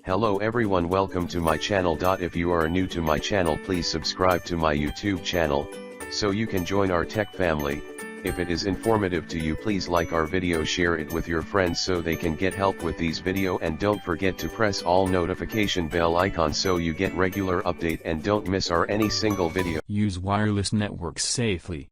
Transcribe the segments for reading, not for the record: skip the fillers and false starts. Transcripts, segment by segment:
Hello everyone, welcome to my channel. If you are new to my channel, please subscribe to my YouTube channel, so you can join our tech family. If it is informative to you, please like our video, share it with your friends so they can get help with these video, and don't forget to press all notification bell icon so you get regular update and don't miss any single video. Use wireless networks safely.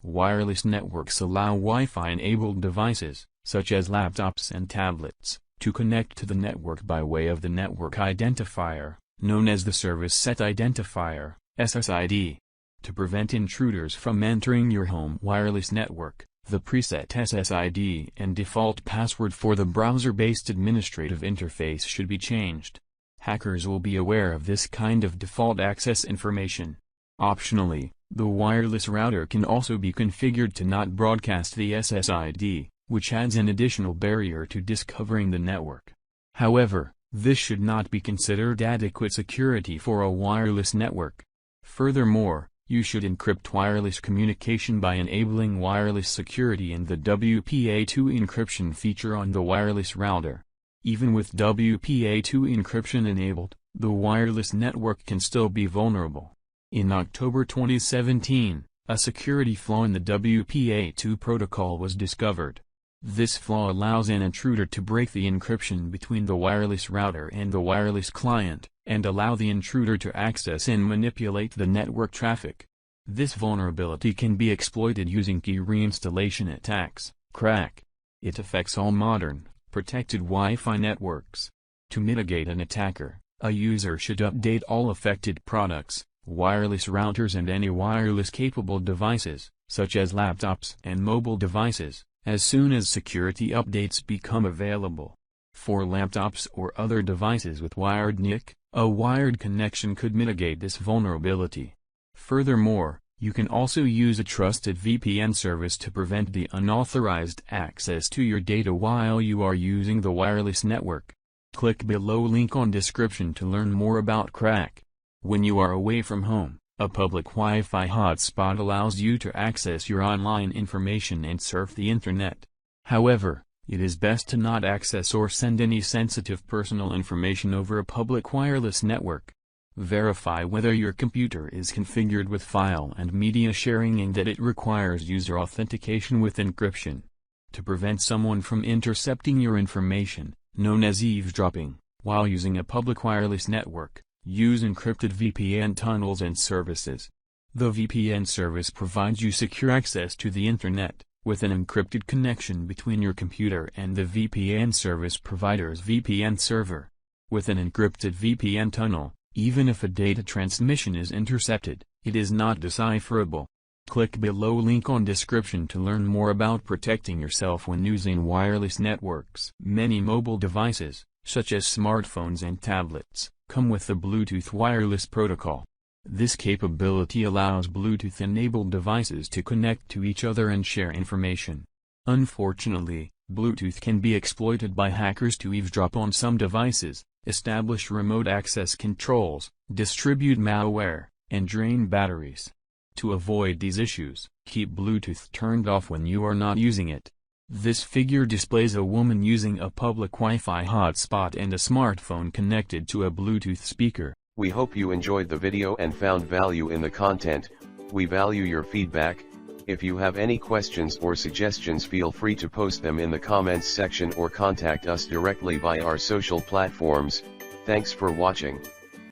Wireless networks allow Wi-Fi enabled devices, such as laptops and tablets, to connect to the network by way of the network identifier, known as the Service Set Identifier, SSID. To prevent intruders from entering your home wireless network, the preset SSID and default password for the browser-based administrative interface should be changed. Hackers will be aware of this kind of default access information. Optionally, the wireless router can also be configured to not broadcast the SSID, which adds an additional barrier to discovering the network. However, this should not be considered adequate security for a wireless network. Furthermore, you should encrypt wireless communication by enabling wireless security and the WPA2 encryption feature on the wireless router. Even with WPA2 encryption enabled, the wireless network can still be vulnerable. In October 2017, a security flaw in the WPA2 protocol was discovered. This flaw allows an intruder to break the encryption between the wireless router and the wireless client, and allow the intruder to access and manipulate the network traffic. This vulnerability can be exploited using key reinstallation attacks, crack. It affects all modern, protected Wi-Fi networks. To mitigate an attacker, a user should update all affected products, wireless routers and any wireless-capable devices, such as laptops and mobile devices, as soon as security updates become available. For laptops or other devices with wired NIC, a wired connection could mitigate this vulnerability. Furthermore, you can also use a trusted VPN service to prevent the unauthorized access to your data while you are using the wireless network. Click below link on description to learn more about crack. When you are away from home, a public Wi-Fi hotspot allows you to access your online information and surf the internet. However, it is best to not access or send any sensitive personal information over a public wireless network. Verify whether your computer is configured with file and media sharing and that it requires user authentication with encryption. To prevent someone from intercepting your information, known as eavesdropping, while using a public wireless network, use encrypted VPN tunnels and services. The VPN service provides you secure access to the internet, with an encrypted connection between your computer and the VPN service provider's VPN server. With an encrypted VPN tunnel, even if a data transmission is intercepted, it is not decipherable. Click below link on description to learn more about protecting yourself when using wireless networks. Many mobile devices, such as smartphones and tablets, come with the Bluetooth wireless protocol. This capability allows Bluetooth-enabled devices to connect to each other and share information. Unfortunately, Bluetooth can be exploited by hackers to eavesdrop on some devices, establish remote access controls, distribute malware, and drain batteries. To avoid these issues, keep Bluetooth turned off when you are not using it. This figure displays a woman using a public Wi-Fi hotspot and a smartphone connected to a Bluetooth speaker. We hope you enjoyed the video and found value in the content. We value your feedback. If you have any questions or suggestions, feel free to post them in the comments section or contact us directly by our social platforms. Thanks for watching.